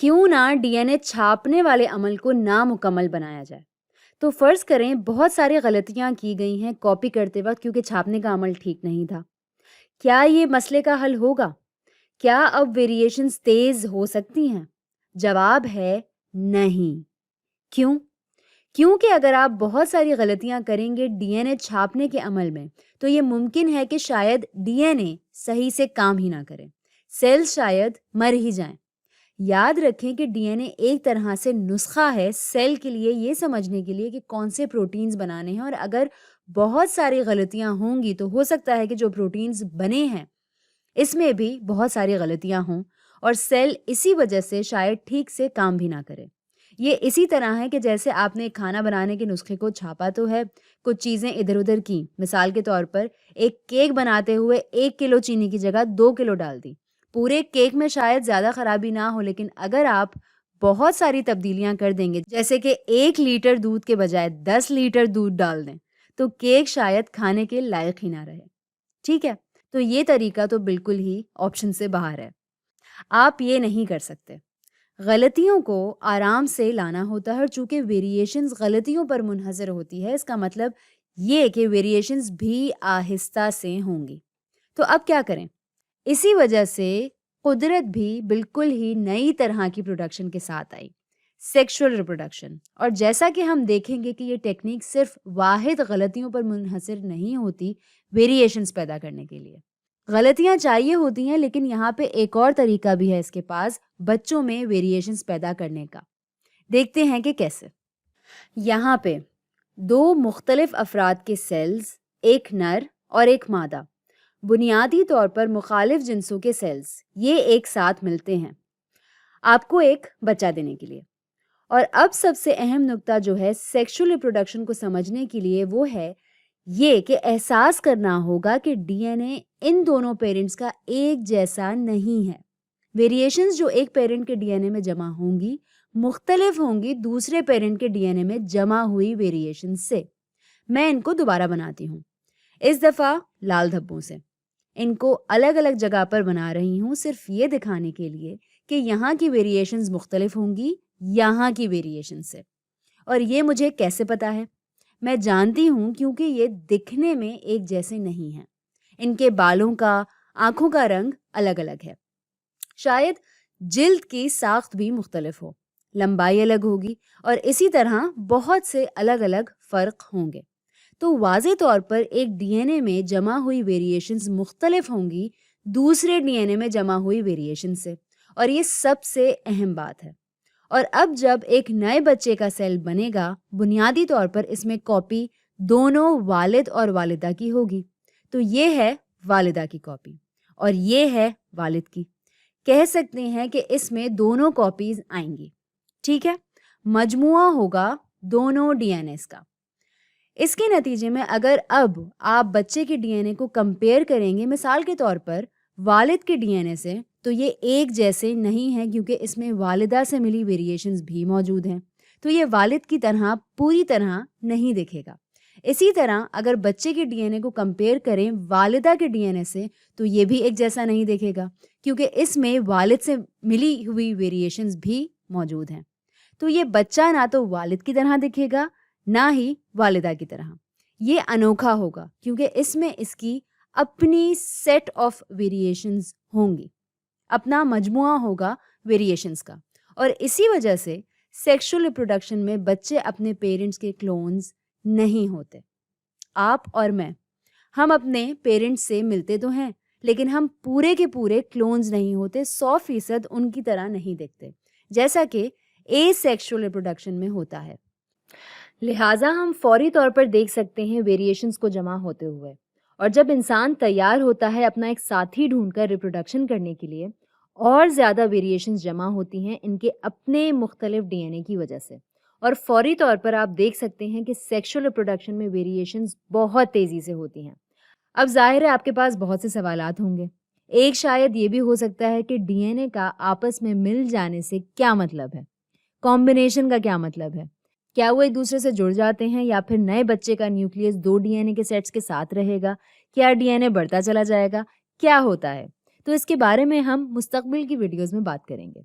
کیوں نہ D N اے چھاپنے والے عمل کو نامکمل بنایا جائے۔ تو فرض کریں بہت ساری غلطیاں کی گئی ہیں کاپی کرتے وقت کیونکہ چھاپنے کا عمل ٹھیک نہیں تھا۔ کیا یہ مسئلے کا حل ہوگا؟ کیا اب ویریشنز تیز ہو سکتی ہیں؟ جواب ہے نہیں۔ کیوں؟ کیونکہ اگر آپ بہت ساری غلطیاں کریں گے ڈی این اے چھاپنے کے عمل میں تو یہ ممکن ہے کہ شاید ڈی این اے صحیح سے کام ہی نہ کرے، سیلز شاید مر ہی جائیں۔ یاد رکھیں کہ ڈی این اے ایک طرح سے نسخہ ہے سیل کے لیے یہ سمجھنے کے لیے کہ کون سے پروٹینز بنانے ہیں، اور اگر بہت ساری غلطیاں ہوں گی تو ہو سکتا ہے کہ جو پروٹینز بنے ہیں اس میں بھی بہت ساری غلطیاں ہوں اور سیل اسی وجہ سے شاید ٹھیک سے کام بھی نہ کرے۔ یہ اسی طرح ہے کہ جیسے آپ نے کھانا بنانے کے نسخے کو چھاپا تو ہے، کچھ چیزیں ادھر ادھر کی، مثال کے طور پر ایک کیک بناتے ہوئے 1 کلو چینی کی جگہ 2 کلو ڈال دی۔ پورے کیک میں شاید زیادہ خرابی نہ ہو، لیکن اگر آپ بہت ساری تبدیلیاں کر دیں گے جیسے کہ 1 لیٹر دودھ کے بجائے 10 لیٹر دودھ ڈال دیں تو کیک شاید کھانے کے لائق ہی نہ رہے۔ ٹھیک ہے، تو یہ طریقہ تو بالکل ہی آپشن سے باہر ہے، آپ یہ نہیں کر سکتے۔ غلطیوں کو آرام سے لانا ہوتا ہے، اور چونکہ ویریشنز غلطیوں پر منحصر ہوتی ہے اس کا مطلب یہ کہ ویریشنز بھی آہستہ سے ہوں گی۔ تو اب کیا کریں؟ اسی وجہ سے قدرت بھی بالکل ہی نئی طرح کی پروڈکشن کے ساتھ آئی، سیکشول ریپروڈکشن۔ اور جیسا کہ ہم دیکھیں گے کہ یہ ٹیکنیک صرف واحد غلطیوں پر منحصر نہیں ہوتی ویریشنز پیدا کرنے کے لیے۔ غلطیاں چاہیے ہوتی ہیں لیکن یہاں پہ ایک اور طریقہ بھی ہے اس کے پاس بچوں میں ویریشنز پیدا کرنے کا۔ دیکھتے ہیں کہ کیسے۔ یہاں پہ 2 مختلف افراد کے سیلز، ایک نر اور ایک مادہ، بنیادی طور پر مخالف جنسوں کے سیلز، یہ ایک ساتھ ملتے ہیں آپ کو ایک بچہ دینے کے لیے۔ اور اب سب سے اہم نقطہ جو ہے سیکشول ریپروڈکشن کو سمجھنے کے لیے وہ ہے یہ کہ احساس کرنا ہوگا کہ ڈی این اے ان دونوں پیرنٹس کا ایک جیسا نہیں ہے۔ ویریشنز جو ایک پیرنٹ کے ڈی این اے میں جمع ہوں گی مختلف ہوں گی دوسرے پیرنٹ کے ڈی این اے میں جمع ہوئی ویریشنز سے۔ میں ان کو دوبارہ بناتی ہوں، اس دفعہ لال دھبوں سے۔ ان کو الگ الگ جگہ پر بنا رہی ہوں صرف یہ دکھانے کے لیے کہ یہاں کی ویریشنز مختلف ہوں گی یہاں کی ویریشن سے۔ اور یہ مجھے کیسے پتا ہے؟ میں جانتی ہوں کیونکہ یہ دکھنے میں ایک جیسے نہیں ہیں۔ ان کے بالوں کا، آنکھوں کا رنگ الگ الگ ہے، شاید جلد کی ساخت بھی مختلف ہو، لمبائی الگ ہوگی، اور اسی طرح بہت سے الگ الگ فرق ہوں گے۔ تو واضح طور پر ایک ڈی این اے میں جمع ہوئی ویریشنز مختلف ہوں گی دوسرے ڈی این اے میں جمع ہوئی ویریشن سے، اور یہ سب سے اہم بات ہے۔ اور اب جب ایک نئے بچے کا سیل بنے گا بنیادی طور پر اس میں کاپی دونوں والد اور والدہ کی ہوگی۔ تو یہ ہے والدہ کی کاپی اور یہ ہے والد کی۔ کہہ سکتے ہیں کہ اس میں دونوں کاپیز آئیں گی، ٹھیک ہے، مجموعہ ہوگا دونوں ڈی این ایز کا۔ اس کے نتیجے میں اگر اب آپ بچے کے ڈی این اے کو کمپیئر کریں گے مثال کے طور پر والد کے ڈی این اے سے تو یہ ایک جیسے نہیں ہیں کیونکہ اس میں والدہ سے ملی ویریشنز بھی موجود ہیں، تو یہ والد کی طرح پوری طرح نہیں دکھے گا۔ اسی طرح اگر بچے کے ڈی این اے کو کمپیئر کریں والدہ کے ڈی این اے سے تو یہ بھی ایک جیسا نہیں دکھے گا کیونکہ اس میں والد سے ملی ہوئی ویریشنز بھی موجود ہیں۔ تو یہ بچہ نہ تو والد کی طرح دکھے گا نہ ہی والدہ کی طرح، یہ انوکھا ہوگا کیونکہ اس میں اس کی اپنی سیٹ آف ویریشنز ہوں گی، اپنا مجموعہ ہوگا ویریشنز کا۔ اور اسی وجہ سے سیکشول ریپروڈکشن میں بچے اپنے پیرنٹس کے کلونز نہیں ہوتے۔ آپ اور میں، ہم اپنے پیرنٹس سے ملتے تو ہیں لیکن ہم پورے کے پورے کلونز نہیں ہوتے، 100% ان کی طرح نہیں دکھتے جیسا کہ اے سیکشول ریپروڈکشن میں ہوتا ہے۔ لہٰذا ہم فوری طور پر دیکھ سکتے ہیں ویریشنز کو جمع ہوتے ہوئے، اور جب انسان تیار ہوتا ہے اپنا ایک ساتھی ڈھونڈ کر ریپروڈکشن کرنے کے لیے اور زیادہ ویریشنز جمع ہوتی ہیں ان کے اپنے مختلف ڈی این اے کی وجہ سے، اور فوری طور پر آپ دیکھ سکتے ہیں کہ سیکشول ریپروڈکشن میں ویریشنز بہت تیزی سے ہوتی ہیں۔ اب ظاہر ہے آپ کے پاس بہت سے سوالات ہوں گے۔ ایک شاید یہ بھی ہو سکتا ہے کہ ڈی این اے کا آپس میں مل جانے سے کیا مطلب ہے، کمبینیشن کا کیا مطلب ہے، کیا وہ ایک دوسرے سے جڑ جاتے ہیں یا پھر نئے بچے کا نیوکلیس 2 ڈی این اے کے سیٹس کے ساتھ رہے گا، کیا ڈی این اے بڑھتا چلا جائے گا، کیا ہوتا ہے؟ تو اس کے بارے میں ہم مستقبل کی ویڈیوز میں بات کریں گے۔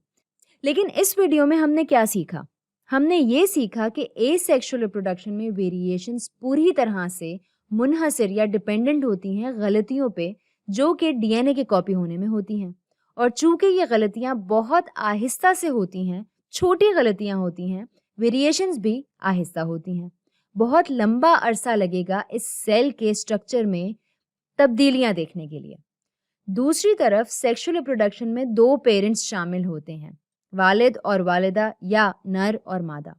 لیکن اس ویڈیو میں ہم نے کیا سیکھا؟ ہم نے یہ سیکھا کہ اے سیکشول ریپروڈکشن میں ویریشنز پوری طرح سے منحصر یا ڈپینڈنٹ ہوتی ہیں غلطیوں پہ جو کہ ڈی این اے کے کاپی ہونے میں ہوتی ہیں، اور چونکہ یہ غلطیاں بہت آہستہ سے ہوتی ہیں، چھوٹی غلطیاں ہوتی ہیں، ویریشنز بھی آہستہ ہوتی ہیں، بہت لمبا عرصہ لگے گا اس سیل کے اسٹرکچر میں تبدیلیاں دیکھنے کے لیے۔ دوسری طرف سیکشول ریپروڈکشن میں دو پیرنٹس شامل ہوتے ہیں، والد اور والدہ یا نر اور مادہ۔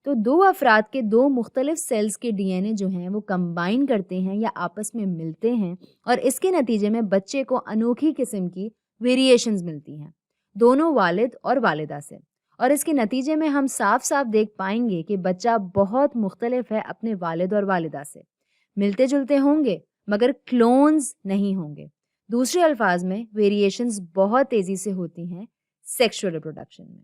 تو دو افراد کے دو مختلف سیلز کے ڈی این اے جو ہیں وہ کمبائن کرتے ہیں یا آپس میں ملتے ہیں، اور اس کے نتیجے میں بچے کو انوکھی قسم کی ویریشنز ملتی ہیں دونوں والد اور والدہ سے، اور اس کے نتیجے میں ہم صاف صاف دیکھ پائیں گے کہ بچہ بہت مختلف ہے اپنے والد اور والدہ سے، ملتے جلتے ہوں گے مگر کلونز نہیں ہوں گے۔ دوسرے الفاظ میں ویریشنز بہت تیزی سے ہوتی ہیں سیکشول ریپروڈکشن میں۔